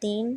3،